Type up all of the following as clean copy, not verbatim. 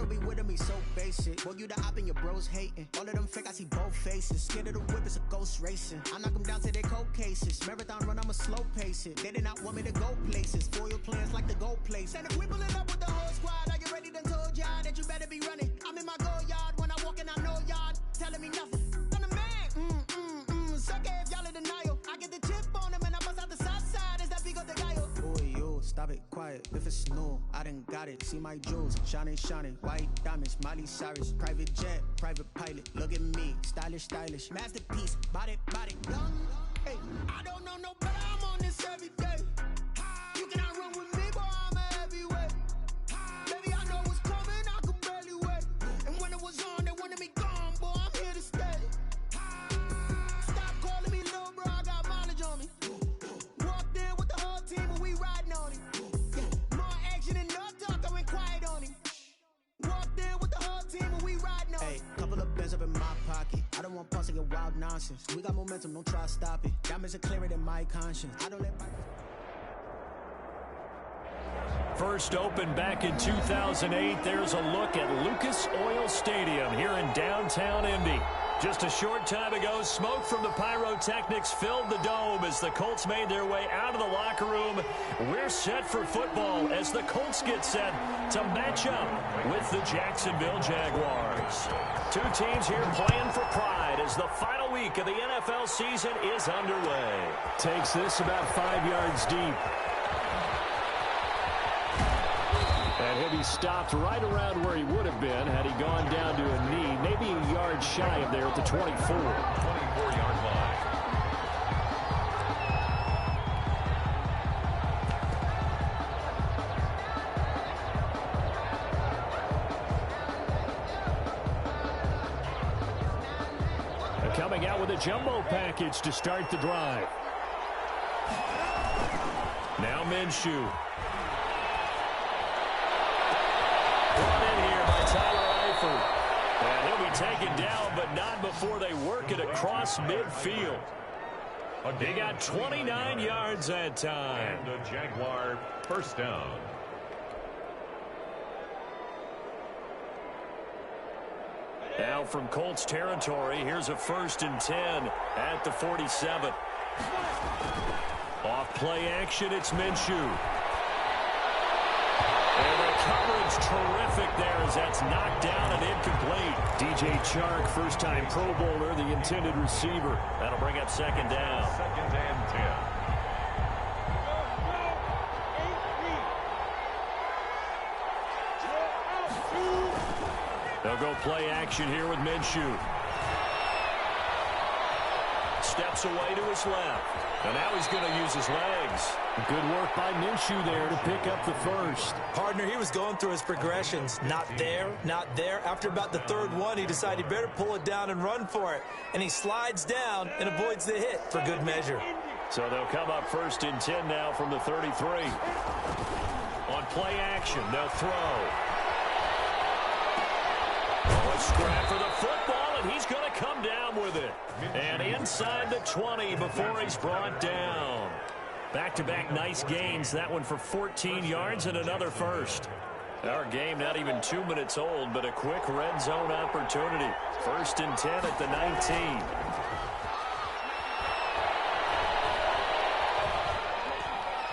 be with me so basic. Boy, you the op and your bros hating. All of them fake, I see both faces. Scared of the whip, it's a ghost racing. I knock them down to their cold cases. Marathon run, I'ma slow pace it. They did not want me to go places. Foil plans like the gold place. And if we pulling up with the whole squad, are you ready? Done told y'all that you better be running. I'm in my go yard when I walk in, I know y'all telling me nothing. I'm the man. Suck it if y'all in denial. I get the chip on them and I bust out the south side. Is that big of the guy? Boy, yo, stop it, quiet. If it's new, I done got it. See my jewels, shining, white diamonds, Miley Cyrus, private jet, private pilot. Look at me, stylish, masterpiece, body, young. Hey, I don't know no better. I'm on this every day. You cannot run with me, boy. I'm a heavyweight. Baby, I know what's coming. I could barely wait. And when it was on, they wanted me gone, boy. I'm here to stay. Stop calling me little bro. I got mileage on me. Walked in with the whole team and we riding on him. More action and no talk. I went quiet on him. Walked in with the whole team and we riding on him. Hey, couple of bins up in my pocket. I don't want pulse to get wild nonsense. We got momentum, don't try to stop it. Diamonds are clearer than my conscience. I don't let my... First opened back in 2008. There's a look at Lucas Oil Stadium here in downtown Indy. Just a short time ago, smoke from the pyrotechnics filled the dome as the Colts made their way out of the locker room. We're set for football as the Colts get set to match up with the Jacksonville Jaguars. Two teams here playing for pride as the final week of the NFL season is underway. Takes this about 5 yards deep. And he'll be stopped right around where he would have been had he gone down to a knee, maybe a yard shy of there at the 24. 24-yard line. Coming out with a jumbo package to start the drive. Now Minshew. Brought in here by Tyler Eifert. And he'll be taken down, but not before they work it across midfield. They got 29 yards that time. And a Jaguar first down. Now from Colts territory, here's a 1st and 10 at the 47. Off play action, it's Minshew. And the coverage terrific there as that's knocked down and incomplete. DJ Chark, first-time Pro Bowler, the intended receiver. That'll bring up 2nd down. 2nd and 10. They'll go play action here with Minshew. Steps away to his left. And now he's going to use his legs. Good work by Minshew there to pick up the first. Partner, he was going through his progressions. Not there, not there. After about the 3rd one, he decided he better pull it down and run for it. And he slides down and avoids the hit for good measure. So they'll come up 1st and 10 now from the 33. On play action, they'll throw. Oh, a scrap for the football, and he's going to come down with it. And inside the 20 before he's brought down. Back-to-back nice gains. That one for 14 yards and another first. Our game not even 2 minutes old, but a quick red zone opportunity. 1st and 10 at the 19.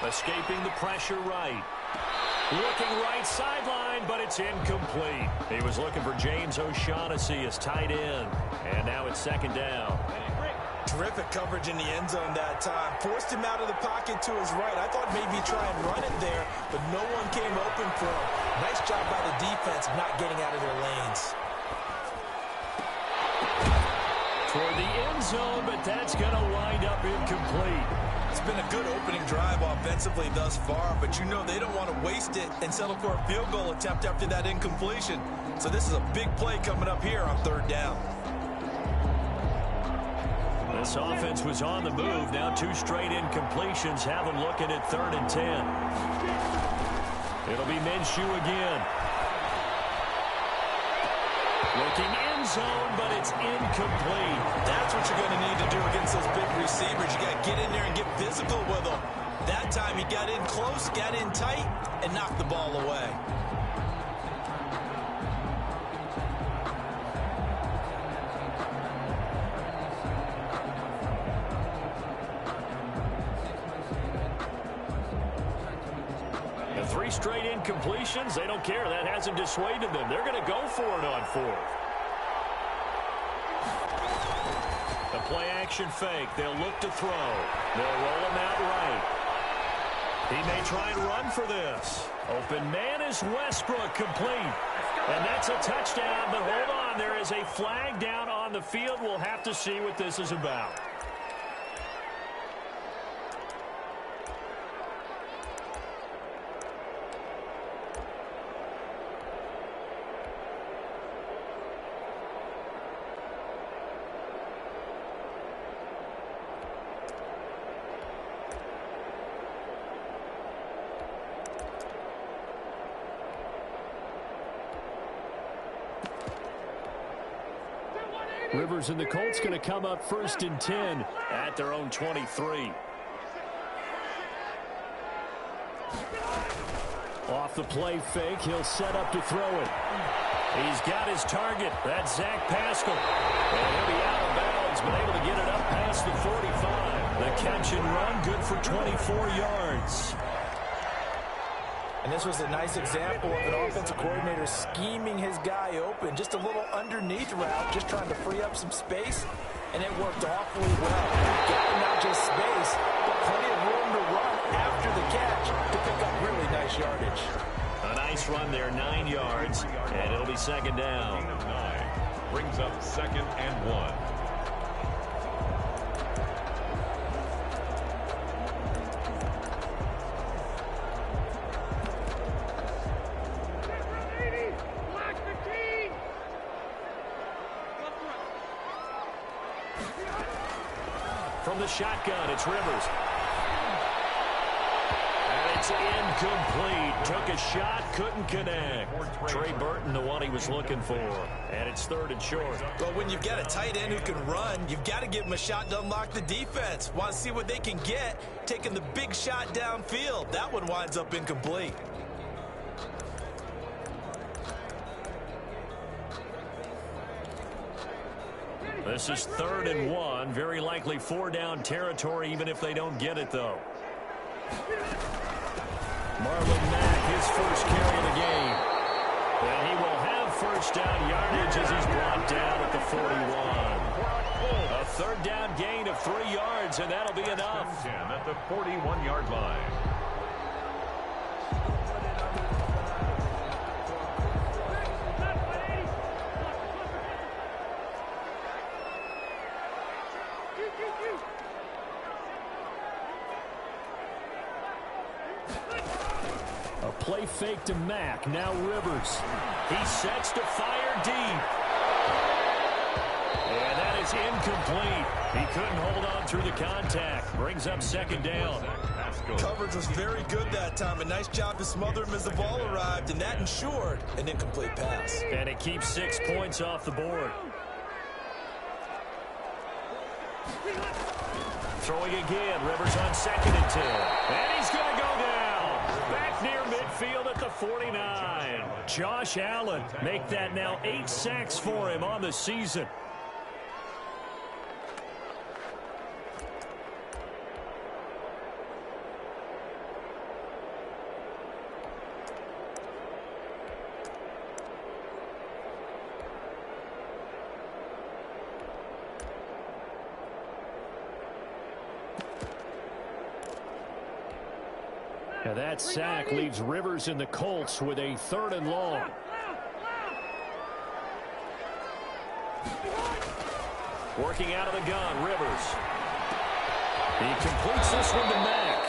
Escaping the pressure right. Looking right sideline, but it's incomplete. He was looking for James O'Shaughnessy as tight end. And now it's 2nd down. Terrific coverage in the end zone that time. Forced him out of the pocket to his right. I thought maybe try and run it there, but no one came open for him. Nice job by the defense not getting out of their lanes. Toward the end zone, but that's going to wind up incomplete. It's been a good opening drive offensively thus far, but you know they don't want to waste it and settle for a field goal attempt after that incompletion. So this is a big play coming up here on 3rd down. This offense was on the move. Now 2 straight incompletions have them looking at 3rd and 10. It'll be Minshew again. Looking end zone, but it's incomplete. That's what you're going to need to do against those big receivers. You got to get in there and get physical with them. That time he got in close, got in tight, and knocked the ball away. 3 straight incompletions, they don't care. That hasn't dissuaded them. They're going to go for it on 4th. The play action fake. They'll look to throw. They'll roll him out right. He may try and run for this. Open man is Westbrook, complete. And that's a touchdown, but hold on. There is a flag down on the field. We'll have to see what this is about. Rivers and the Colts going to come up 1st and 10 at their own 23. Off the play fake, he'll set up to throw it. He's got his target. That's Zach Pascal. And he'll be out of bounds, but able to get it up past the 45. The catch and run, good for 24 yards. And this was a nice example of an offensive coordinator scheming his guy open. Just a little underneath route, just trying to free up some space, and it worked awfully well. Got him not just space, but plenty of room to run after the catch to pick up really nice yardage. A nice run there, 9 yards, and it'll be 2nd down. 9 brings up 2nd and 1. From the shotgun, it's Rivers. And it's incomplete. Took a shot, couldn't connect. Trey Burton, the one he was looking for. And it's 3rd and short. But when you've got a tight end who can run, you've got to give him a shot to unlock the defense. Want to see what they can get, taking the big shot downfield. That one winds up incomplete. This is 3rd and 1. Very likely 4-down territory, even if they don't get it, though. Marlon Mack, his first carry of the game. And he will have 1st down yardage as he's brought down at the 41. A 3rd down gain of 3 yards, and that'll be enough. 10 at the 41-yard line. A play fake to Mack. Now Rivers. He sets to fire deep. And that is incomplete. He couldn't hold on through the contact. Brings up 2nd down. Coverage was very good that time. A nice job to smother him as the ball arrived, and that ensured an incomplete pass. And it keeps 6 points off the board. Throwing again. Rivers on 2nd and 10. And he's going to go down. Back near midfield at the 49. Josh Allen, make that now 8 sacks for him on the season. Now that sack leaves Rivers and the Colts with a 3rd and long. Working out of the gun, Rivers. He completes this one to Mack.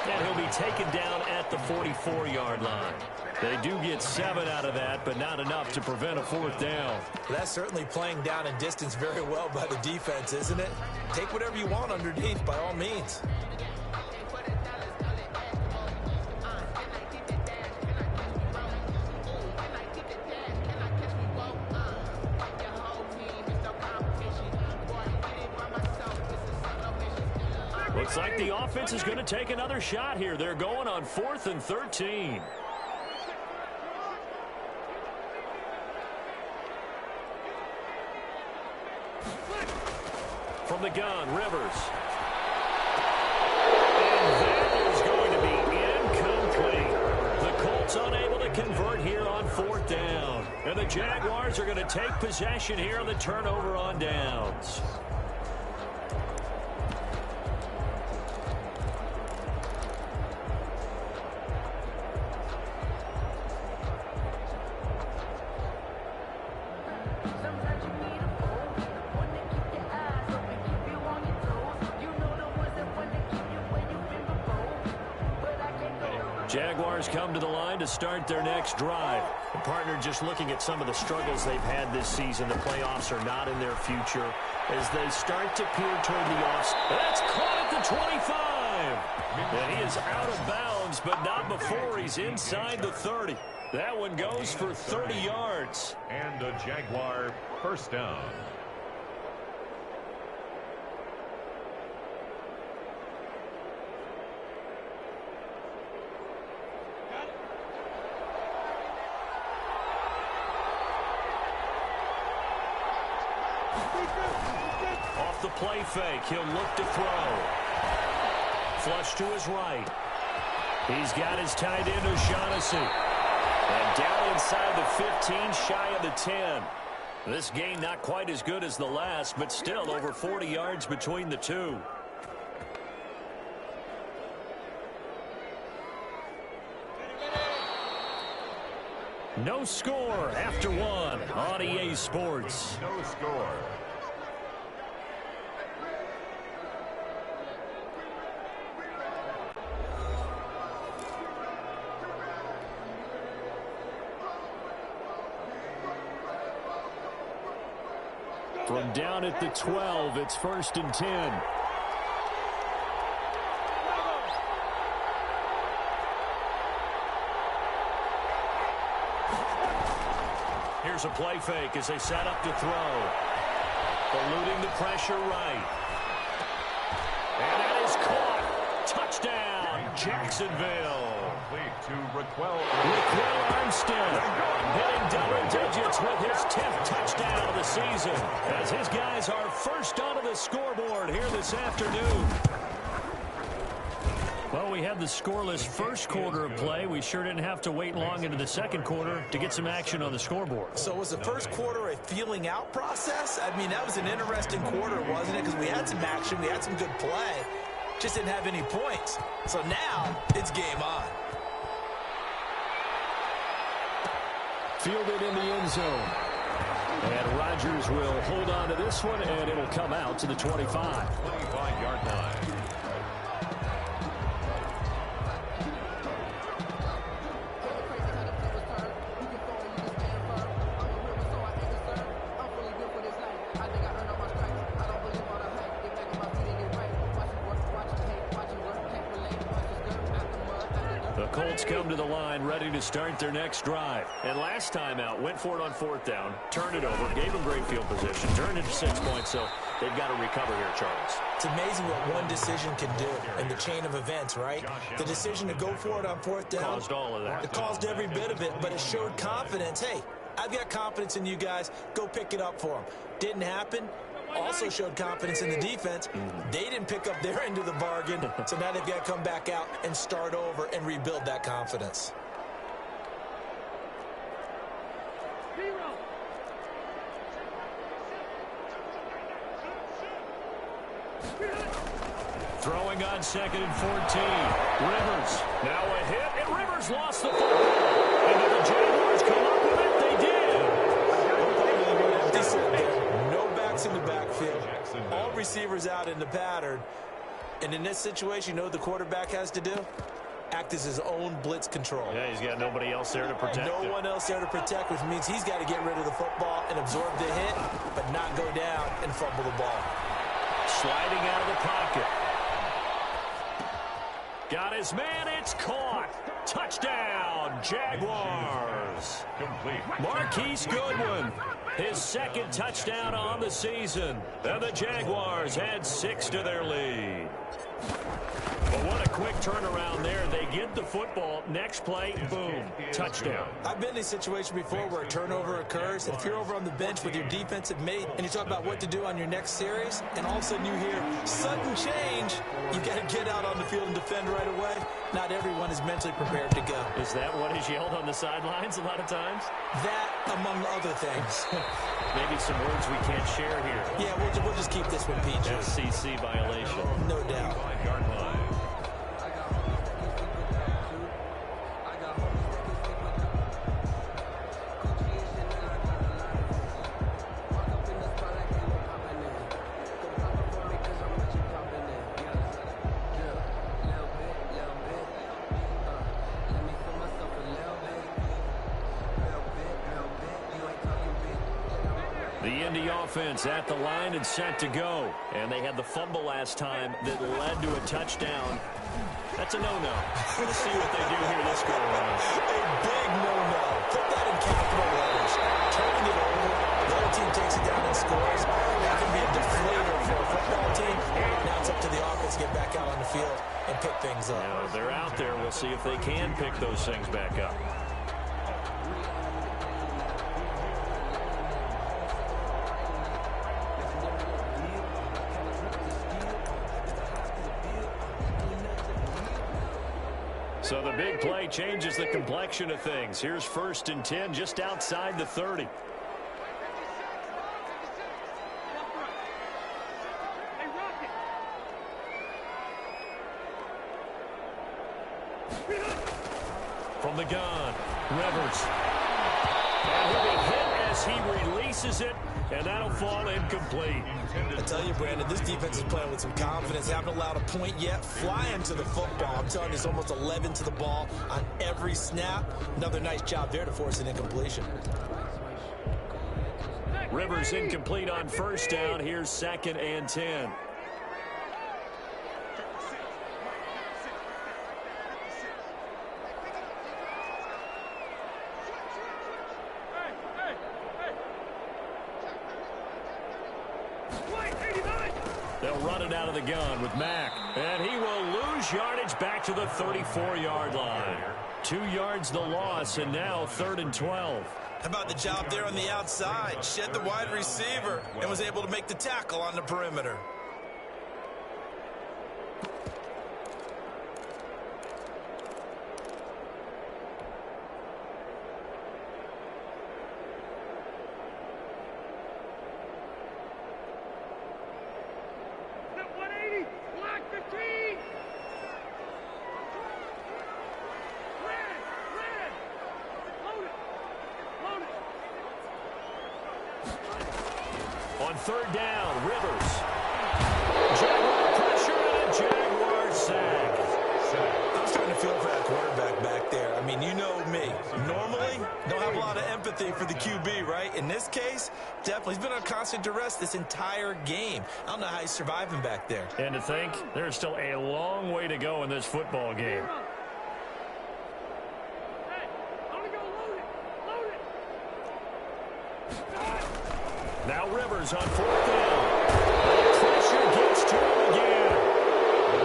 And he'll be taken down at the 44-yard line. They do get 7 out of that, but not enough to prevent a 4th down. That's certainly playing down and distance very well by the defense, isn't it? Take whatever you want underneath, by all means. Looks like the offense is going to take another shot here. They're going on 4th and 13. From the gun, Rivers. And that is going to be incomplete. Colts unable to convert here on 4th down. And the Jaguars are going to take possession here on the turnover on downs. Jaguars come to the line to start their next drive. The partner just looking at some of the struggles they've had this season. The playoffs are not in their future as they start to peer toward the offs. That's caught at the 25. And he is out of bounds, but not before he's inside the 30. That one goes for 30 yards. And a Jaguar first down. Off the play fake, he'll look to throw. Flush to his right. He's got his tight end, O'Shaughnessy. And down inside the 15, shy of the 10. This game not quite as good as the last, but still over 40 yards between the two. No score after one on EA Sports. No score. From down at the 12, it's 1st and 10. Here's a play fake as they set up to throw. Eluding the pressure right. And that is caught. Touchdown, Jacksonville. Complete to Raquel Armstead hitting double digits with his 10th touchdown of the season as his guys are first onto the scoreboard here this afternoon. Well, we had the scoreless first quarter of play. We sure didn't have to wait long into the second quarter to get some action on the scoreboard. So was the first quarter a feeling out process? I mean, that was an interesting quarter, wasn't it? Because we had some action, we had some good play, just didn't have any points. So now it's game on. Fielded in the end zone. And Rodgers will hold on to this one, and it'll come out to the 25. 25-yard line. Colts come to the line ready to start their next drive. And last time out, went for it on 4th down, turned it over, gave them great field position, turned it to 6 points, so they've got to recover here, Charles. It's amazing what one decision can do in the chain of events, right? The decision to go for it on 4th down. Caused all of that. It caused every bit of it, but it showed confidence. Hey, I've got confidence in you guys. Go pick it up for them. Didn't happen. Also showed confidence in the defense. They didn't pick up their end of the bargain, so now they've got to come back out and start over and rebuild that confidence. Throwing on 2nd and 14. Rivers. Now a hit, and Rivers lost the football. And did the Jaguars come up with it? They did. No backs in the backfield. All receivers out in the pattern. And in this situation, you know what the quarterback has to do? Act as his own blitz control. Yeah, he's got nobody else there to protect him. No one else there to protect, which means he's got to get rid of the football and absorb the hit, but not go down and fumble the ball. Sliding out of the pocket. Got his man, it's caught. Touchdown, Jaguars. Complete. Marquise Goodwin, his 2nd touchdown on the season. And the Jaguars add 6 to their lead. Well, what a quick turnaround there. They get the football. Next play, boom, touchdown. I've been in a situation before where a turnover occurs, and if you're over on the bench with your defensive mate and you talk about what to do on your next series, and all of a sudden you hear sudden change, you got to get out on the field and defend right away. Not everyone is mentally prepared to go. Is that what is yelled on the sidelines a lot of times? That, among other things. Maybe some words we can't share here. Yeah, we'll just keep this one PG. SEC violation. No doubt. Yard line. The Indy offense at the line and set to go. And they had the fumble last time that led to a touchdown. That's a no-no. We'll see what they do here this go around. A big no-no. Put that in capital letters. Turning it over, the other team takes it down and scores. That can be a deflator for a football team. Now it's up to the offense to get back out on the field and pick things up. Now, they're out there. We'll see if they can pick those things back up. So the big play changes the complexion of things. Here's 1st and 10 just outside the 30. From the gun, Rivers. And he'll be hit as he releases it, and that'll fall incomplete. I tell you, Brandon, this defense is playing with some confidence. Haven't allowed a point yet. Flying to the football. I'm telling you, it's almost 11 to the ball on every snap. Another nice job there to force an incompletion. Rivers incomplete on 1st down. Here's 2nd and 10. They'll run it out of the gun with Mack. And he will lose yardage back to the 34-yard line. 2 yards the loss, and now 3rd and 12. How about the job there on the outside? Shed the wide receiver and was able to make the tackle on the perimeter. On 3rd down, Rivers. Jaguar pressure and a Jaguar sack. I'm starting to feel for that quarterback back there. I mean, you know me. Normally, don't have a lot of empathy for the QB, right? In this case, definitely. He's been on constant duress this entire game. I don't know how he's surviving back there. And to think, there's still a long way to go in this football game. Now Rivers on 4th down. Pressure gets to him again.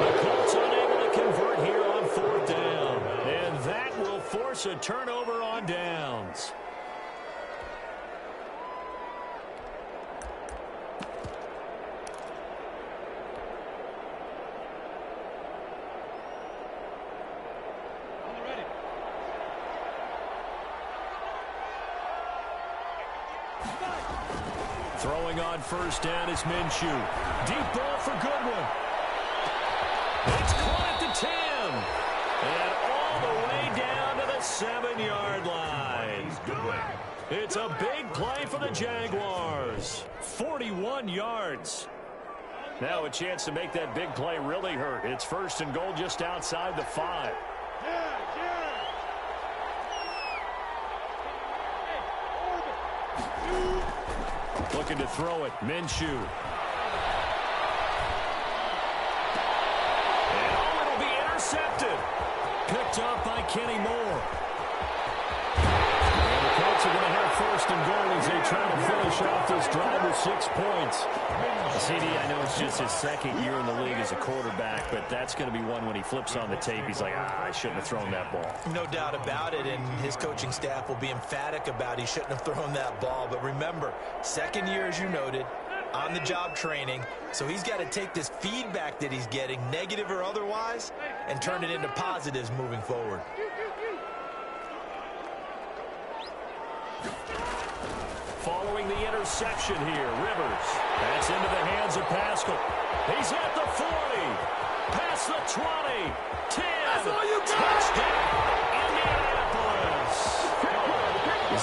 The Colts unable to convert here on 4th down. And that will force a turnover on downs. Throwing on 1st down is Minshew. Deep ball for Goodwin. It's caught at the 10. And all the way down to the 7-yard line. It's a big play for the Jaguars. 41 yards. Now a chance to make that big play really hurt. It's 1st and goal just outside the 5. Looking to throw it. Minshew. And it'll be intercepted. Picked up by Kenny Moore. And the Colts are going to have 1st and goal as they try to finish off this drive with 6 points. CD, I know it's just his second year in the league as a quarterback, but that's going to be one when he flips on the tape, he's like, I shouldn't have thrown that ball. No doubt about it, and his coaching staff will be emphatic about he shouldn't have thrown that ball. But remember, second year, as you noted, on-the-job training, so he's got to take this feedback that he's getting, negative or otherwise, and turn it into positives moving forward. Following the interception here, Rivers. That's into the hands of Pascal. He's at the 40. Past the 20. 10. That's all you got. Touchdown, Indianapolis.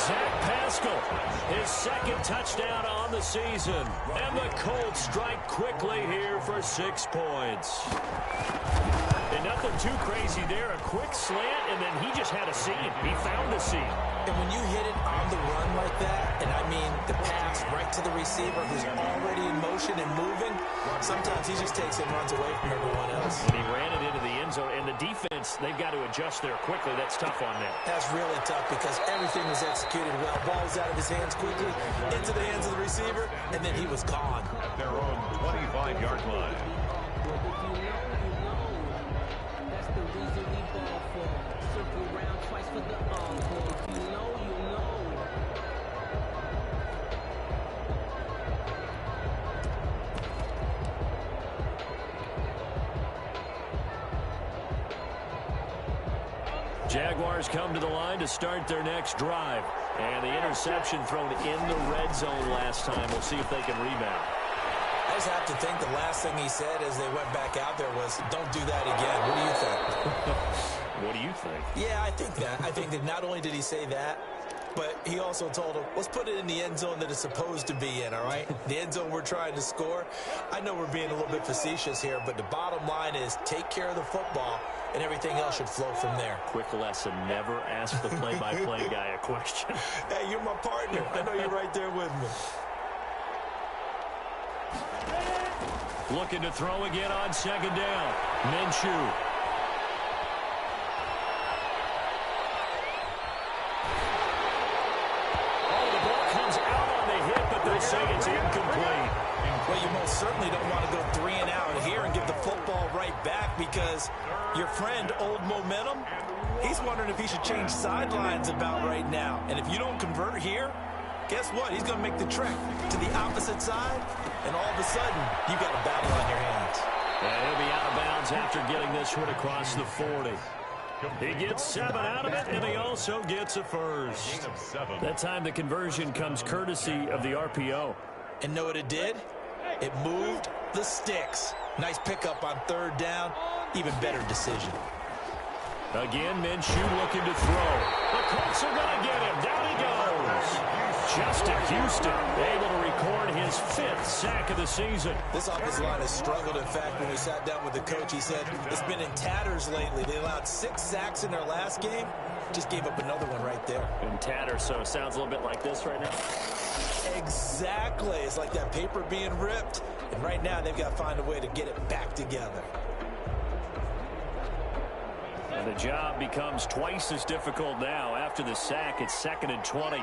Zach Pascal, his second touchdown on the season. And the Colts strike quickly here for 6 points. And nothing too crazy there. A quick slant, and then he just had a seam. He found a seam. And when you hit it on the run like that, and I mean the pass right to the receiver who's already in motion and moving, sometimes he just takes it and runs away from everyone else. And he ran it into the end zone, and the defense, they've got to adjust there quickly. That's tough on them. That's really tough because everything was executed well. Ball was out of his hands quickly, into the hands of the receiver, and then he was gone. At their own 25-yard line. Jaguars come to the line to start their next drive. And the interception thrown in the red zone last time. We'll see if they can rebound. I just have to think the last thing he said as they went back out there was, don't do that again. What do you think? What do you think? Yeah, I think that. I think that not only did he say that, but he also told him, let's put it in the end zone that it's supposed to be in, all right? The end zone we're trying to score. I know we're being a little bit facetious here, but the bottom line is take care of the football, and everything else should flow from there. Quick lesson, never ask the play-by-play guy a question. Hey, you're my partner. I know you're right there with me. Looking to throw again on second down. Minshew. Say it's incomplete. Well, you most certainly don't want to go 3 and out here and give the football right back because your friend, Old Momentum, he's wondering if he should change sidelines about right now. And if you don't convert here, guess what? He's going to make the trek to the opposite side, and all of a sudden, you got a battle on your hands. And he'll be out of bounds after getting this one across the 40. He gets 7 out of it, and he also gets a first. That time the conversion comes courtesy of the RPO. And know what it did? It moved the sticks. Nice pickup on third down. Even better decision. Again, Minshew looking to throw. The Colts are going to get him. Down he goes. Justin Houston able to record his 5th sack of the season. This offensive line has struggled. In fact, when we sat down with the coach, he said it's been in tatters lately. They allowed 6 sacks in their last game. Just gave up another one right there. In tatters, so it sounds a little bit like this right now. Exactly. It's like that paper being ripped. And right now, they've got to find a way to get it back together. And the job becomes twice as difficult now. After the sack, it's 2nd and 20.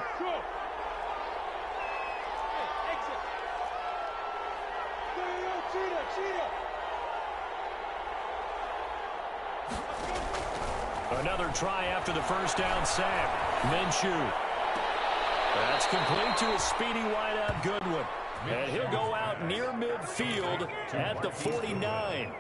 Another try after the first down sack. Minshew. That's complete to a speedy wideout Goodwin. And he'll go out near midfield at the 49.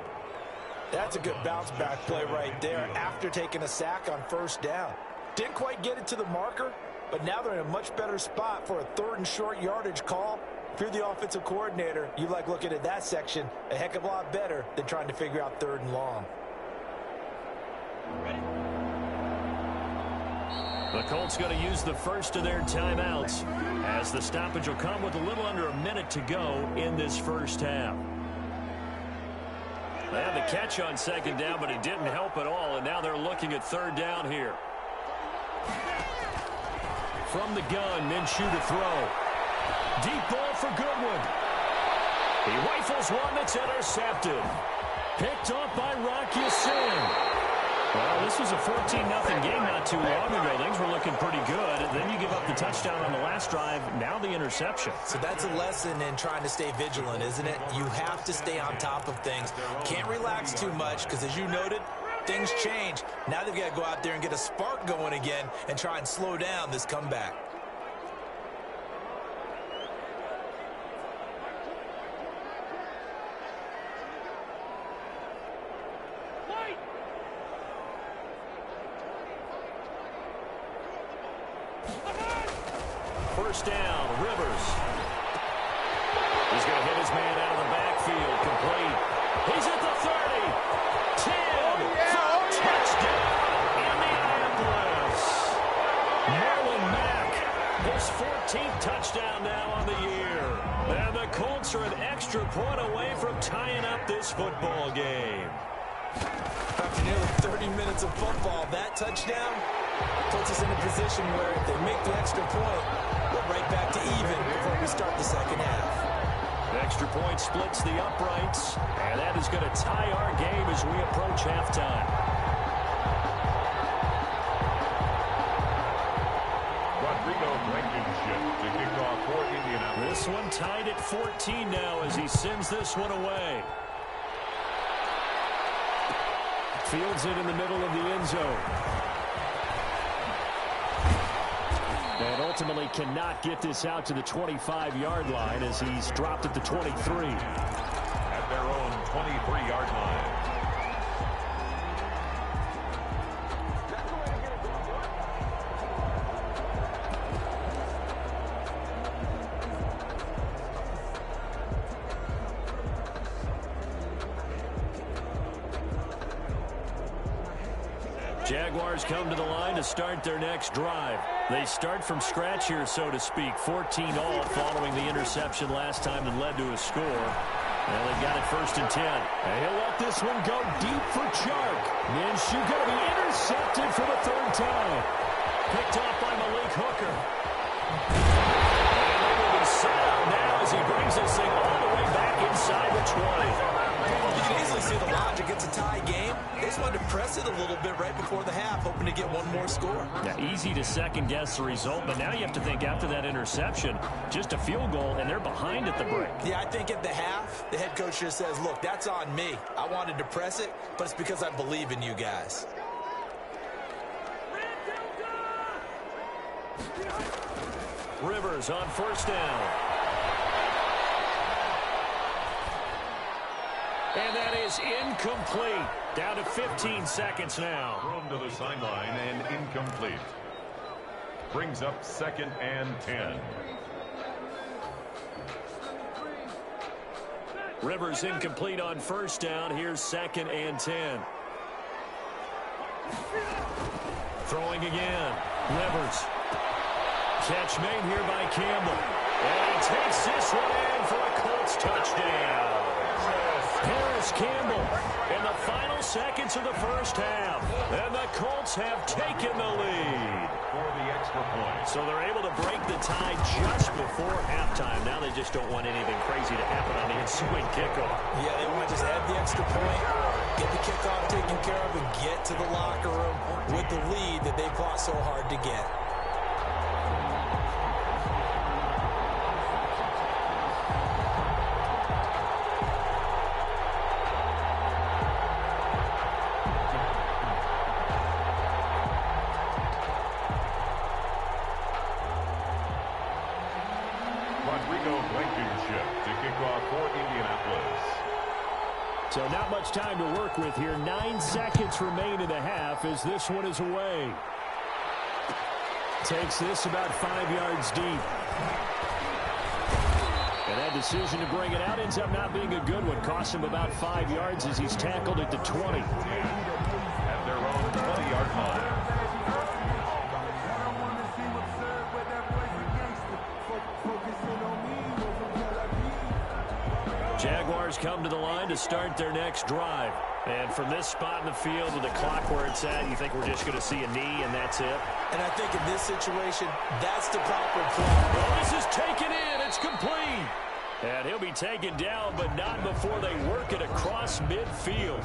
That's a good bounce back play right there after taking a sack on first down. Didn't quite get it to the marker, but now they're in a much better spot for a 3rd and short yardage call. If you're the offensive coordinator, you like looking at that section a heck of a lot better than trying to figure out 3rd and long. The Colts going to use the first of their timeouts as the stoppage will come with a little under a minute to go in this first half. They had the catch on second down, but it didn't help at all, and now they're looking at 3rd down here. From the gun, Minshew to throw. Deep ball for Goodwin. He rifles one that's intercepted. Picked off by Rock Ya-Sin. Well, this was a 14-0 game not too long ago. Things were looking pretty good. Then you give up the touchdown on the last drive. Now the interception. So that's a lesson in trying to stay vigilant, isn't it? You have to stay on top of things. Can't relax too much because, as you noted, things change. Now they've got to go out there and get a spark going again and try and slow down this comeback. First down, Rivers. He's going to hit his man out of the backfield. Complete. He's at the 30. 10. Touchdown, Indianapolis. Marlon Mack, his 14th touchdown now on the year. And the Colts are an extra point away from tying up this football game. After nearly 30 minutes of football, that touchdown puts us in a position where if they make the extra point, we're right back to even before we start the second half. The extra point splits the uprights, and that is going to tie our game as we approach halftime. Rodrigo Blankenship to kick off for Indianapolis. This one tied at 14 now as he sends this one away. Fields it in the middle of the end zone. And ultimately cannot get this out to the 25-yard line as he's dropped at the 23. At their own 23-yard line. Jaguars come to the line to start their next drive. They start from scratch here, so to speak. 14 all following the interception last time that led to a score. Well, they've got it 1st and 10. And he'll let this one go deep for Chark. Minshew going to be intercepted for the 3rd time. Picked off by Malik Hooker. And they will be set up now as he brings this thing all the way back inside the 20. You can easily see the logic. It's a tie game. They just wanted to press it a little bit right before the half, hoping to get one more score. Yeah, easy to second-guess the result, but now you have to think after that interception, just a field goal, and they're behind at the break. Yeah, I think at the half, the head coach just says, look, that's on me. I wanted to press it, but it's because I believe in you guys. Rivers on 1st down. And that is incomplete. Down to 15 seconds now. Thrown to the sideline and incomplete. Brings up 2nd and 10. Rivers incomplete on 1st down. Here's 2nd and 10. Throwing again. Rivers. Catch made here by Campbell. And he takes this one in for a Colts touchdown. Harris Campbell in the final seconds of the 1st half. And the Colts have taken the lead. For the extra point. So they're able to break the tie just before halftime. Now they just don't want anything crazy to happen on the ensuing kickoff. Yeah, they want to just add the extra point, get the kickoff taken care of, and get to the locker room with the lead that they fought so hard to get. So not much time to work with here. 9 seconds remain in the half as this one is away. Takes this about 5 yards deep. And that decision to bring it out ends up not being a good one. Costs him about 5 yards as he's tackled at the 20. At their own 20-yard line. Jaguars come to the line to start their next drive. And from this spot in the field with the clock where it's at, you think we're just going to see a knee and that's it? And I think in this situation, that's the proper play. Well, this is taken in. It's complete. And he'll be taken down, but not before they work it across midfield.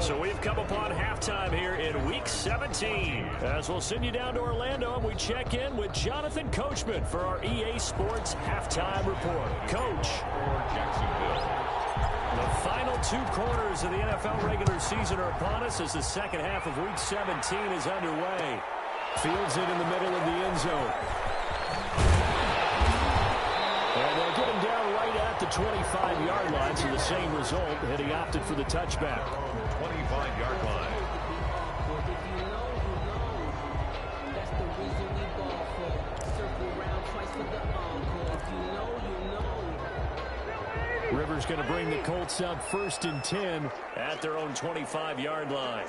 So we've come upon halftime here in Week 17. As we'll send you down to Orlando, and we check in with Jonathan Coachman for our EA Sports Halftime Report. Coach. The final two quarters of the NFL regular season are upon us as the second half of Week 17 is underway. Fields it in the middle of the end zone. And they'll get him down right at the 25-yard line, so the same result, and he opted for the touchback. 25-yard line. Rivers going to bring the Colts up 1st and 10 at their own 25-yard line.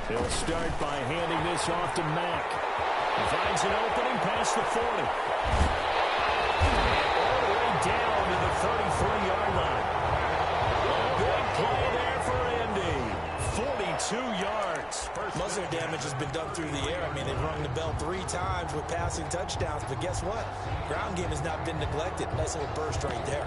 He'll start by handing this off to Mack. Finds an opening past the 40. All the way down to the 33-yard line. Big play there for Indy. 42 yards. Muzzle damage has been done through the air. I mean, they've rung the bell 3 times with passing touchdowns, but guess what? Ground game has not been neglected. Nice little burst right there.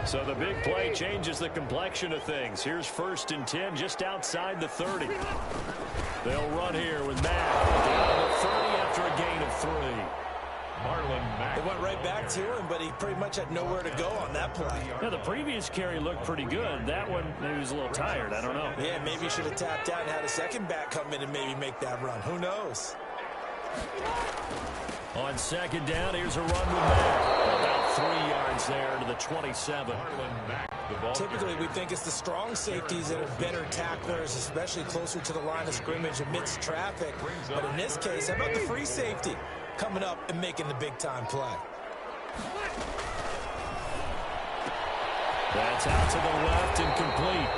So the big play changes the complexion of things. Here's 1st and 10 just outside the 30. They'll run here with Mack down to 30 after a gain of 3. Marlon Mack. They went right back to him, but he pretty much had nowhere to go on that play. Yeah, the previous carry looked pretty good. That one, maybe he was a little tired. I don't know. Yeah, maybe he should have tapped out and had a second back come in and maybe make that run. Who knows? On 2nd down, here's a run with Mack. About 3 yards there to the 27. Typically, we think it's the strong safeties that are better tacklers, especially closer to the line of scrimmage amidst traffic. But in this case, how about the free safety coming up and making the big-time play? That's out to the left and complete.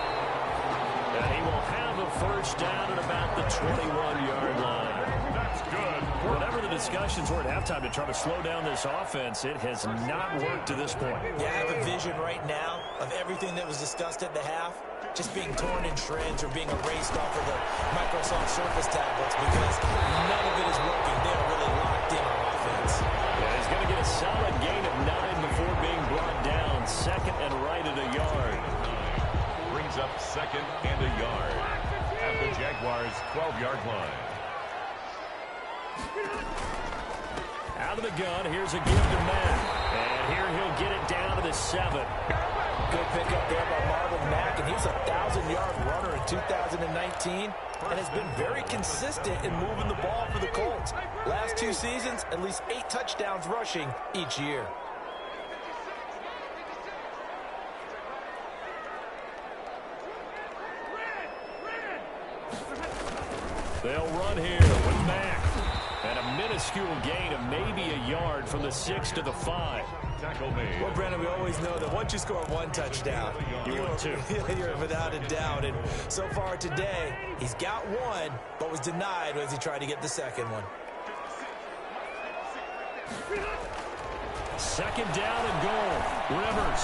And he will have a 1st down at about the 21-yard line. That's good. Whatever the discussions were at halftime to try to slow down this offense, it has not worked to this point. Yeah, I have a vision right now of everything that was discussed at the half just being torn in shreds or being erased off of the Microsoft Surface tablets because none of it is working. They're really locked in on offense. Yeah, he's going to get a solid gain of 9 before being brought down. 2nd and right at a yard. Brings up 2nd and a yard at the Jaguars' 12-yard line. Out of the gun, here's a give to Mack. And here he'll get it down to the 7. Good pickup there by Marlon Mack, and he was a 1,000-yard runner in 2019 and has been very consistent in moving the ball for the Colts. Last 2 seasons, at least 8 touchdowns rushing each year. They'll run here with Mack. And a minuscule gain of maybe a yard from the 6 to the 5. Tackle made. Well, Brandon, we always know that once you score 1 touchdown, You win 2. You're without a doubt. And so far today, he's got 1, but was denied as he tried to get the second one. 2nd down and goal. Rivers.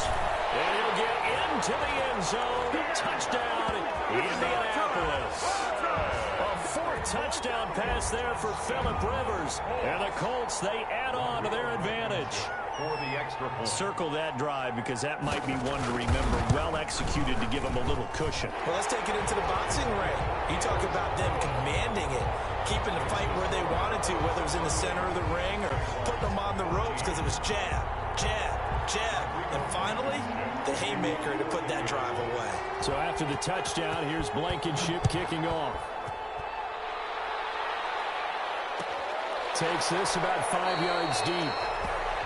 And he'll get into the end zone. Touchdown, Indianapolis. A 4th touchdown pass there for Phillip Rivers. And the Colts, they add on to their advantage. For the extra point. Circle that drive because that might be one to remember. Well executed to give them a little cushion. Well, let's take it into the boxing ring. You talk about them commanding it, keeping the fight where they wanted to, whether it was in the center of the ring or putting them on the ropes because it was jab, jab, jab. And finally, the haymaker to put that drive away. So after the touchdown, here's Blankenship kicking off. Takes this about 5 yards deep.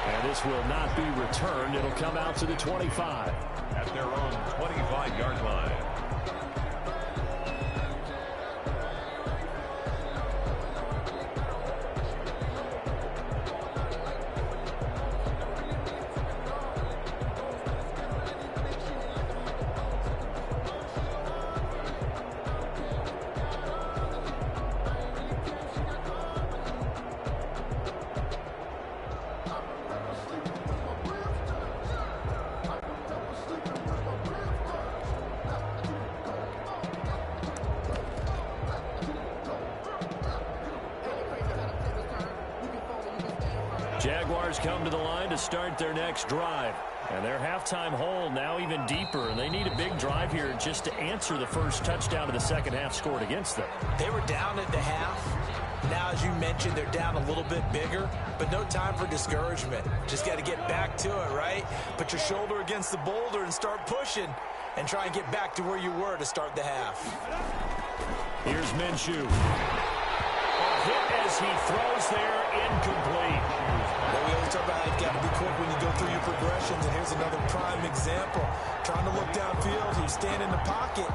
And this will not be returned. It'll come out to the 25. At their own 25-yard line. Jaguars come to the line to start their next drive. And their halftime hole now even deeper, and they need a big drive here just to answer the first touchdown of the second half scored against them. They were down at the half. Now, as you mentioned, they're down a little bit bigger, but no time for discouragement. Just got to get back to it, right? Put your shoulder against the boulder and start pushing and try and get back to where you were to start the half. Here's Minshew. A hit as he throws there, incomplete. Well, we always talk about how you've got to be quick when you go through your progressions, and here's another prime example. Trying to look downfield, he was standing in the pocket,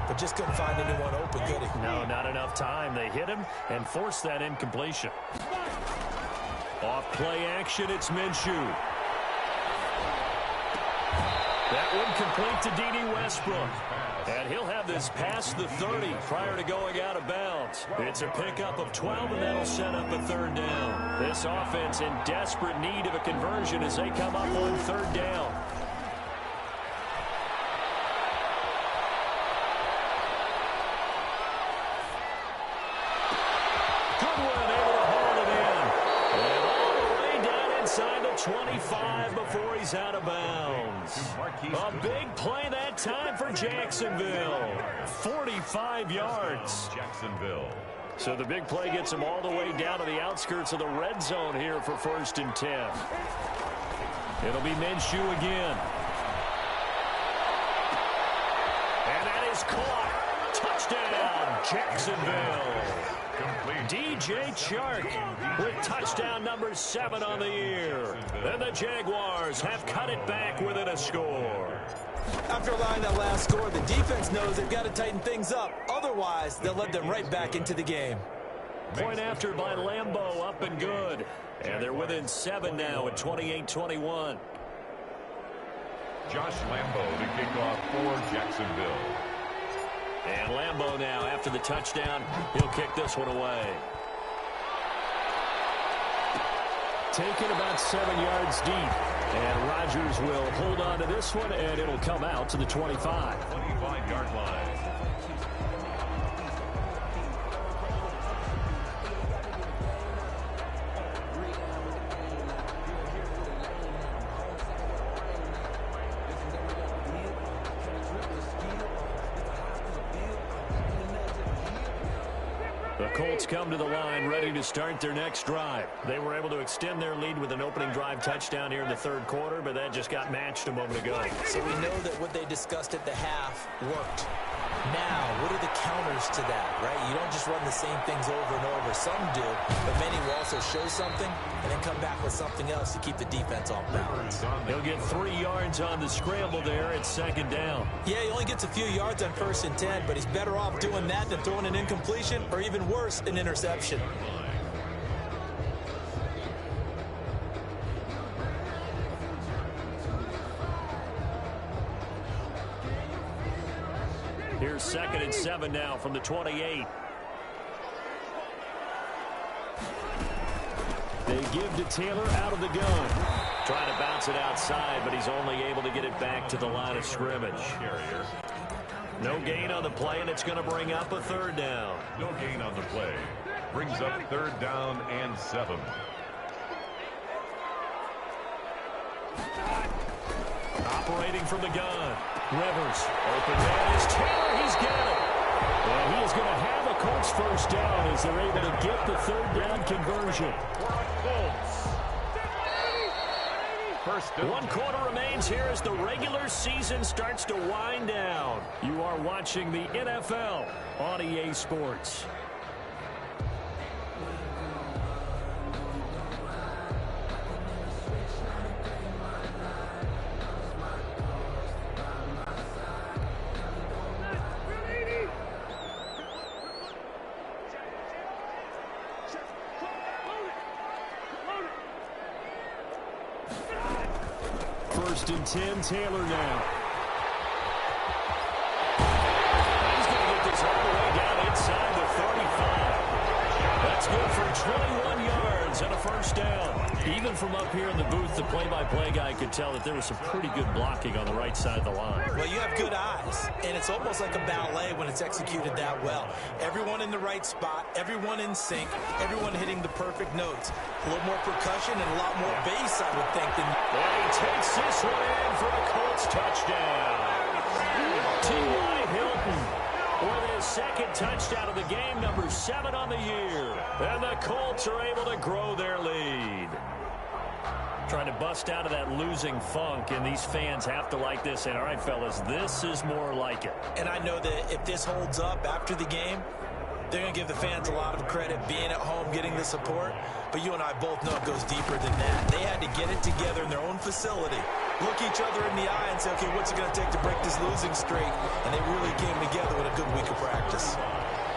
but just couldn't find anyone open, could he? No, not enough time. They hit him and forced that incompletion. Off play action, it's Minshew. That one complete to D.D. Westbrook. And he'll have this past the 30 prior to going out of bounds. It's a pickup of 12, and that'll set up a third down. This offense in desperate need of a conversion as they come up on third down. Goodwin able to haul it in. And all the way down inside the 25 before he's out of bounds. A big play that time for Jacksonville. 45 yards. Jacksonville. So the big play gets him all the way down to the outskirts of the red zone here for 1st and 10. It'll be Minshew again. And that is caught. Touchdown, Jacksonville. DJ Chark with touchdown number 7 on the year. And the Jaguars have cut it back within a score. After allowing that last score, the defense knows they've got to tighten things up. Otherwise, they'll let them right back into the game. Point after by Lambeau, up and good. And they're within 7 now at 28-21. Josh Lambeau to kick off for Jacksonville. And Lambeau now, after the touchdown, he'll kick this one away. Taken about 7 yards deep. And Rodgers will hold on to this one, and it'll come out to the 25. 25-yard line. The Colts come to the line ready to start their next drive. They were able to extend their lead with an opening drive touchdown here in the third quarter, but that just got matched a moment ago. So we know that what they discussed at the half worked. Now, what are the counters to that, right? You don't just run the same things over and over. Some do, but many will also show something and then come back with something else to keep the defense off balance. He'll get 3 yards on the scramble there at 2nd down. Yeah, he only gets a few yards on 1st and 10, but he's better off doing that than throwing an incompletion or even worse, an interception. Here's 2nd and 7 now from the 28. They give to Taylor out of the gun. Trying to bounce it outside, but he's only able to get it back to the line of scrimmage. No gain on the play, and it's going to bring up a 3rd down. No gain on the play. Brings up 3rd down and 7. Operating from the gun. Rivers. Open man is Taylor. He's got it. And he is going to have a Colts 1st down as they're able to get the 3rd down conversion. One quarter remains here as the regular season starts to wind down. You are watching the NFL on EA Sports. First and 10, Taylor now. He's going to get this all the way down inside the 35. That's good for 21 yards and a 1st down. Even from up here in the booth, the play-by-play guy could tell that there was some pretty good blocking on the right side of the line. Well, you have good eyes, and it's almost like a ballet when it's executed that well. Everyone in the right spot, everyone in sync, everyone hitting the perfect notes. A little more percussion and a lot more bass, I would think. Than and he takes this one in for a Colts touchdown. T.Y. Hilton with his second touchdown of the game, number 7 on the year. And the Colts are able to grow their lead. Trying to bust out of that losing funk, and these fans have to like this. And all right, fellas, this is more like it. And I know that if this holds up after the game, they're going to give the fans a lot of credit being at home, getting the support. But you and I both know it goes deeper than that. They had to get it together in their own facility, look each other in the eye and say, okay, what's it going to take to break this losing streak? And they really came together with a good week of practice.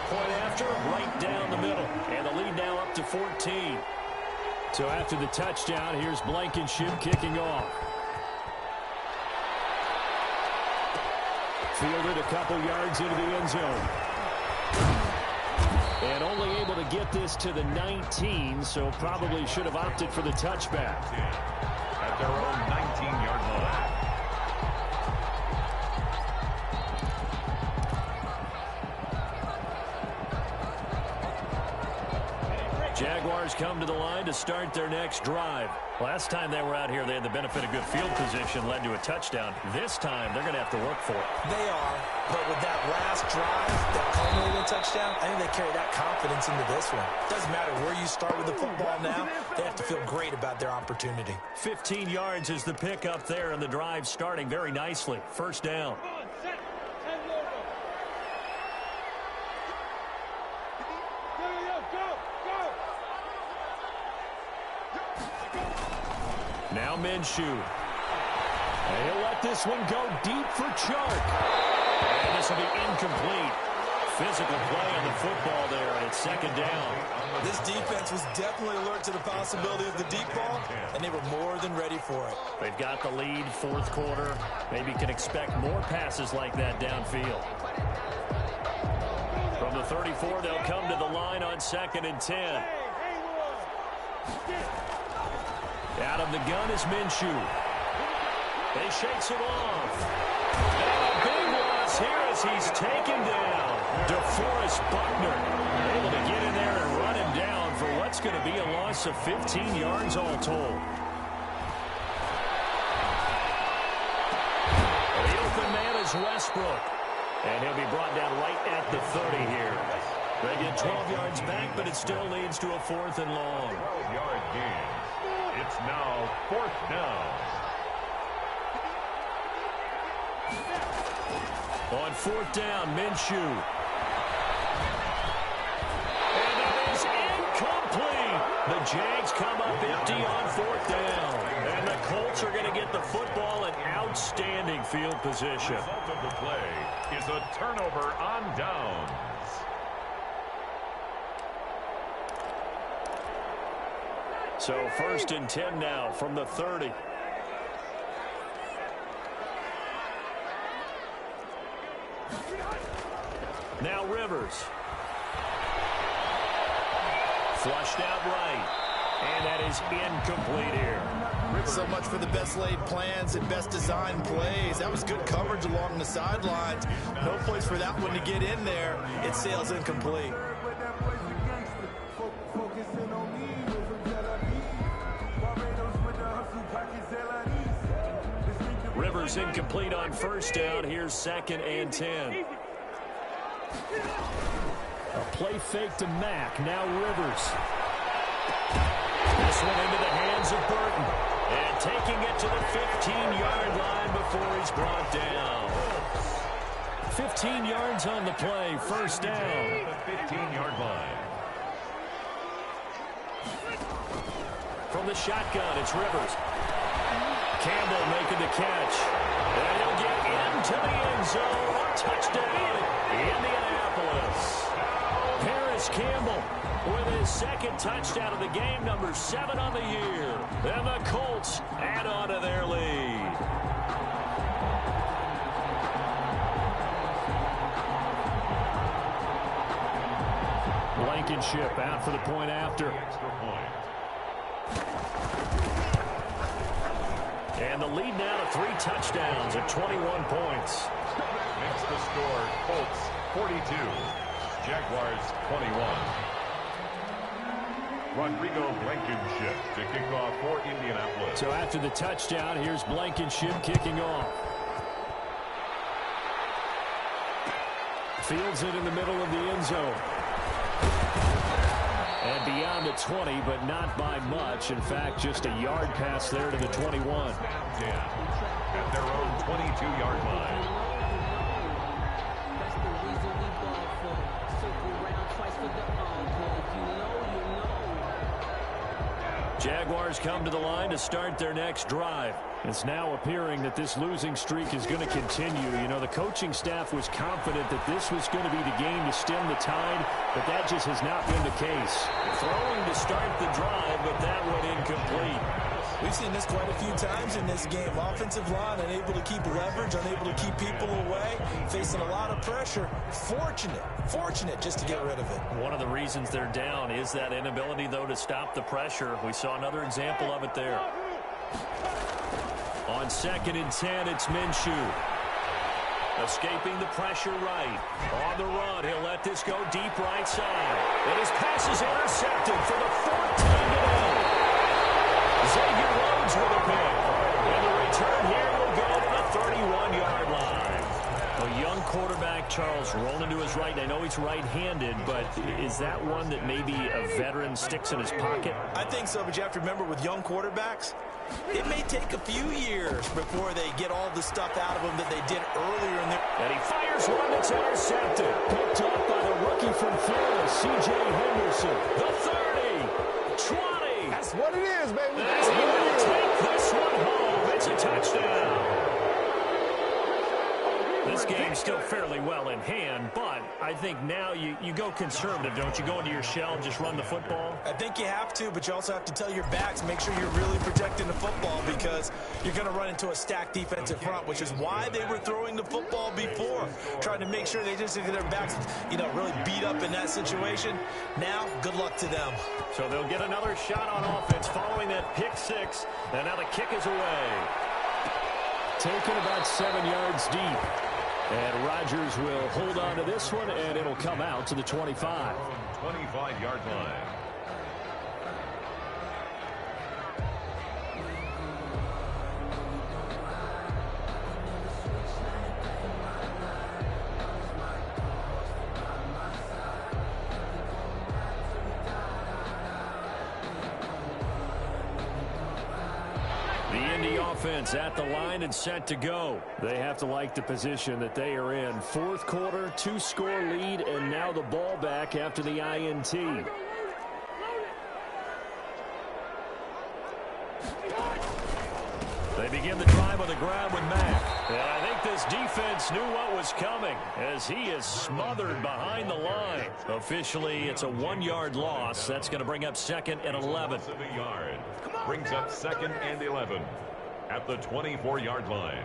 Point after, right down the middle. And the lead now up to 14. So after the touchdown, here's Blankenship kicking off. Fielded a couple yards into the end zone. And only able to get this to the 19, so probably should have opted for the touchback. At their own 19-yard line. Jaguars come to the line to start their next drive. Last time they were out here, they had the benefit of good field position, led to a touchdown. This time, they're going to have to work for it. They are, but with that last drive, that culminating touchdown, I think they carry that confidence into this one. Doesn't matter where you start with the football now, they have to feel great about their opportunity. 15 yards is the pick up there, and the drive starting very nicely. First down. Now Minshew. And he'll let this one go deep for Chark. And this will be incomplete. Physical play on the football there, and it's second down. This defense was definitely alert to the possibility of the deep ball, and they were more than ready for it. They've got the lead, fourth quarter. Maybe can expect more passes like that downfield. From the 34, they'll come to the line on 2nd and 10. Out of the gun is Minshew. They shakes it off. And a big loss here as he's taken down. DeForest Buckner able to get in there and run him down for what's going to be a loss of 15 yards all told. The open man is Westbrook. And he'll be brought down right at the 30 here. They get 12 yards back, but it still leads to a 4th and long. 12-yard gain. It's now 4th down. On 4th down, Minshew. And that is incomplete. The Jags come up empty on 4th down. And the Colts are going to get the football in outstanding field position. The result of the play is a turnover on downs. So 1st and 10 now from the 30. Now Rivers. Flushed out right. And that is incomplete here. So much for the best laid plans and best designed plays. That was good coverage along the sidelines. No place for that one to get in there. It sails incomplete. Rivers incomplete on 1st down. Here's 2nd and 10. A play fake to Mack. Now Rivers. This one into the hands of Burton. And taking it to the 15-yard line before he's brought down. 15 yards on the play. 1st down. 15-yard line. From the shotgun, it's Rivers. Campbell making the catch. And he'll get into the end zone. Touchdown, Indianapolis. Paris Campbell with his 2nd touchdown of the game, number 7 on the year. And the Colts add on to their lead. Blankenship out for the point after. Extra point. And the lead now to 3 touchdowns at 21 points. Makes the score Colts 42, Jaguars 21. Rodrigo Blankenship to kick off for Indianapolis. So after the touchdown, here's Blankenship kicking off. Fields it in the middle of the end zone. And beyond the 20, but not by much. In fact, just a yard pass there to the 21. At their own 22-yard line. That's the reason we ball for. Circle round twice for the encore. If you know, you know. Jaguars come to the line to start their next drive. It's now appearing that this losing streak is going to continue. You know, the coaching staff was confident that this was going to be the game to stem the tide, but that just has not been the case. Throwing to start the drive, but that went incomplete. We've seen this quite a few times in this game. Offensive line unable to keep leverage, unable to keep people away, facing a lot of pressure. Fortunate just to get rid of it. One of the reasons they're down is that inability, though, to stop the pressure. We saw another example of it there. On 2nd and 10, it's Minshew. Escaping the pressure right. On the run, he'll let this go deep right side. And his pass is intercepted for the 4th time today. Xavier Rhodes with a pick. And the return here will go to the 31-yard line. A young quarterback, Charles, rolling to his right. I know he's right-handed, but is that one that maybe a veteran sticks in his pocket? I think so, but you have to remember with young quarterbacks, it may take a few years before they get all the stuff out of them that they did earlier in their... And he fires one that's intercepted. Picked up by the rookie from Florida, C.J. Henderson. The 30, 20. That's what it is, baby. And he will take this one home. It's a touchdown. This game's still fairly well in hand, but I think now you go conservative, don't you? Go into your shell and just run the football? I think you have to, but you also have to tell your backs, make sure you're really protecting the football because you're going to run into a stacked defensive front, which is why they were throwing the football before, trying to make sure they just get their backs, really beat up in that situation. Now, good luck to them. So they'll get another shot on offense following that pick 6, and now the kick is away. Taken about 7 yards deep. And Rodgers will hold on to this one, and it'll come out to the 25. 25-yard line. Offense at the line and set to go. They have to like the position that they are in. 4th quarter, 2-score lead, and now the ball back after the INT. They begin the drive on the ground with Mack. And I think this defense knew what was coming as he is smothered behind the line. Officially, it's a 1-yard loss. That's going to bring up 2nd and 11. Brings up 2nd and 11. At the 24-yard line.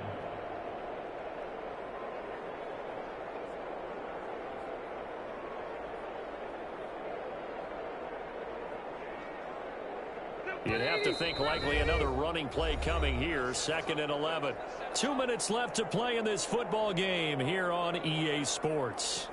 You'd have to think likely another running play coming here. 2nd and 11. 2 minutes left to play in this football game here on EA Sports.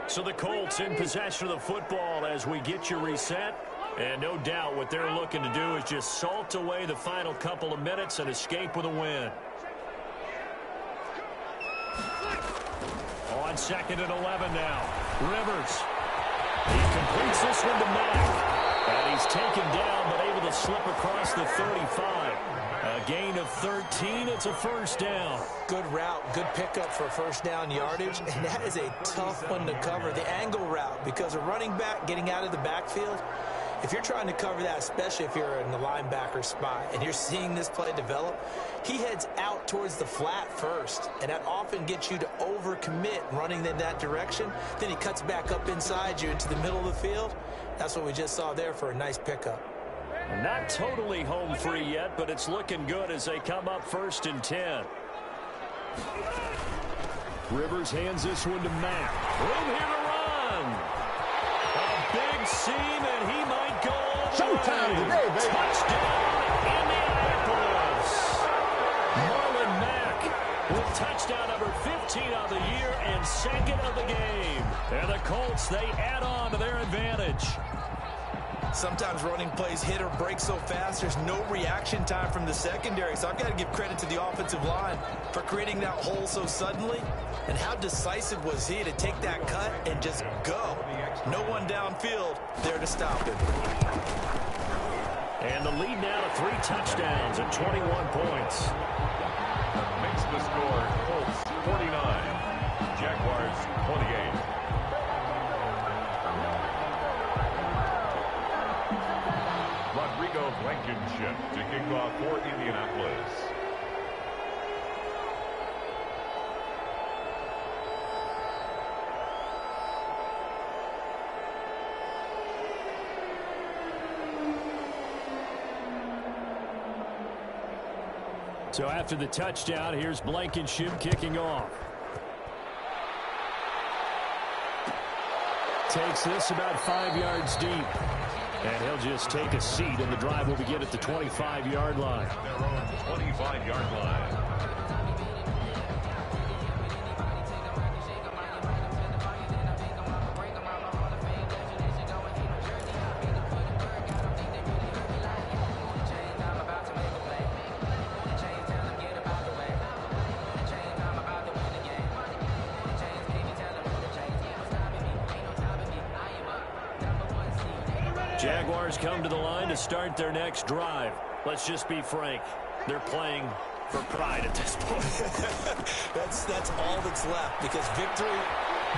So the Colts in possession of the football as we get you reset. And no doubt what they're looking to do is just salt away the final couple of minutes and escape with a win. On 2nd and 11 now. Rivers. He completes this one to Mack. And he's taken down but able to slip across the 35. A gain of 13. It's a 1st down. Good route, good pickup for 1st down yardage, and that is a tough one to cover, the angle route, because a running back getting out of the backfield, if you're trying to cover that, especially if you're in the linebacker spot and you're seeing this play develop, he heads out towards the flat first, and that often gets you to overcommit running in that direction. Then he cuts back up inside you into the middle of the field. That's what we just saw there for a nice pickup. Not totally home free yet, but it's looking good as they come up 1st and 10. Rivers hands this one to Mack. Room here to run. A big seam, and he might go all the Showtime way. today, baby. Touchdown, Indianapolis. Marlon Mack with touchdown number 15 of the year and second of the game. And the Colts, they add on to their advantage. Sometimes running plays hit or break so fast, there's no reaction time from the secondary. So I've got to give credit to the offensive line for creating that hole so suddenly. And how decisive was he to take that cut and just go? No one downfield there to stop him. And the lead now to 3 touchdowns and 21 points. Makes the score Colts 49, Jaguars 28. Rodrigo Blankenship to kick off for Indianapolis. So after the touchdown, here's Blankenship kicking off. Takes this about 5 yards deep. And he'll just take a seat, and the drive will begin at the 25-yard line. Their own 25-yard line. Jaguars come to the line to start their next drive. Let's just be frank. They're playing for pride at this point. That's all that's left, because victory,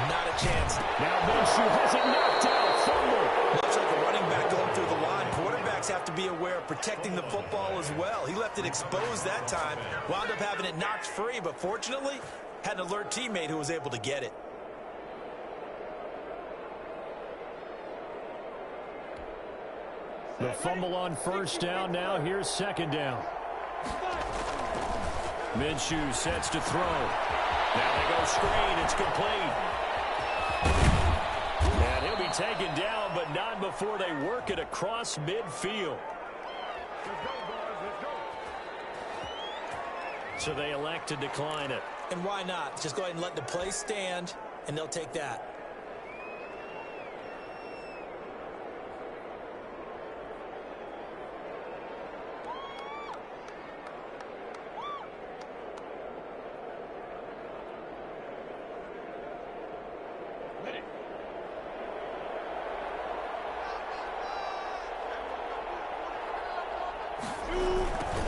not a chance. Now Minshew has it knocked out. Fumble. Much like a running back going through the line, quarterbacks have to be aware of protecting the football as well. He left it exposed that time, wound up having it knocked free, but fortunately, had an alert teammate who was able to get it. The fumble on first down. Now here's second down. Minshew sets to throw. Now they go screen. It's complete. And he'll be taken down, but not before they work it across midfield. So they elect to decline it. And why not? Just go ahead and let the play stand, and they'll take that.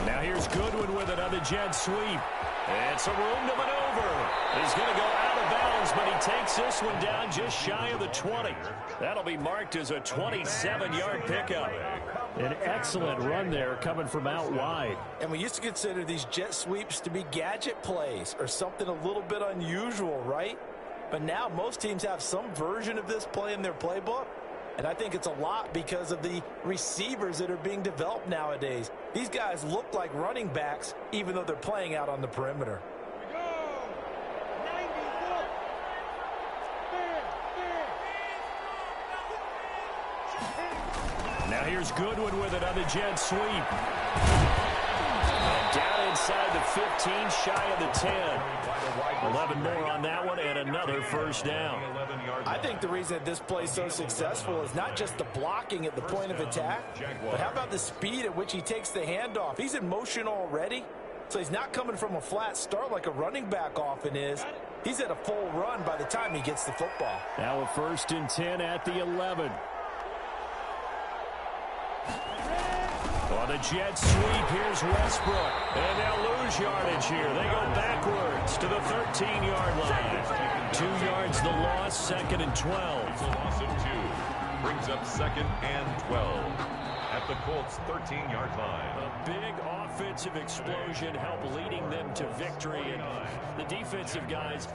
Now here's Goodwin with another jet sweep. And some room to maneuver. He's going to go out of bounds, but he takes this one down just shy of the 20. That'll be marked as a 27-yard pickup. An excellent run there coming from out wide. And we used to consider these jet sweeps to be gadget plays or something a little bit unusual, right? But now most teams have some version of this play in their playbook. And I think it's a lot because of the receivers that are being developed nowadays. These guys look like running backs, even though they're playing out on the perimeter. Now here's Goodwin with another jet sweep. And down inside the 15, shy of the 10. 11 more on that one, and another first down. I think the reason that this play is so successful is not just the blocking at the point of attack, but how about the speed at which he takes the handoff? He's in motion already, so he's not coming from a flat start like a running back often is. He's at a full run by the time he gets the football. Now a 1st and 10 at the 11. On the jet sweep, here's Westbrook. And they'll lose yardage here. They go backwards to the 13-yard line. 2 yards the loss, 2nd and 12. It's a loss of 2. Brings up 2nd and 12 at the Colts' 13-yard line. A big offensive explosion helped leading them to victory. And the defensive guys...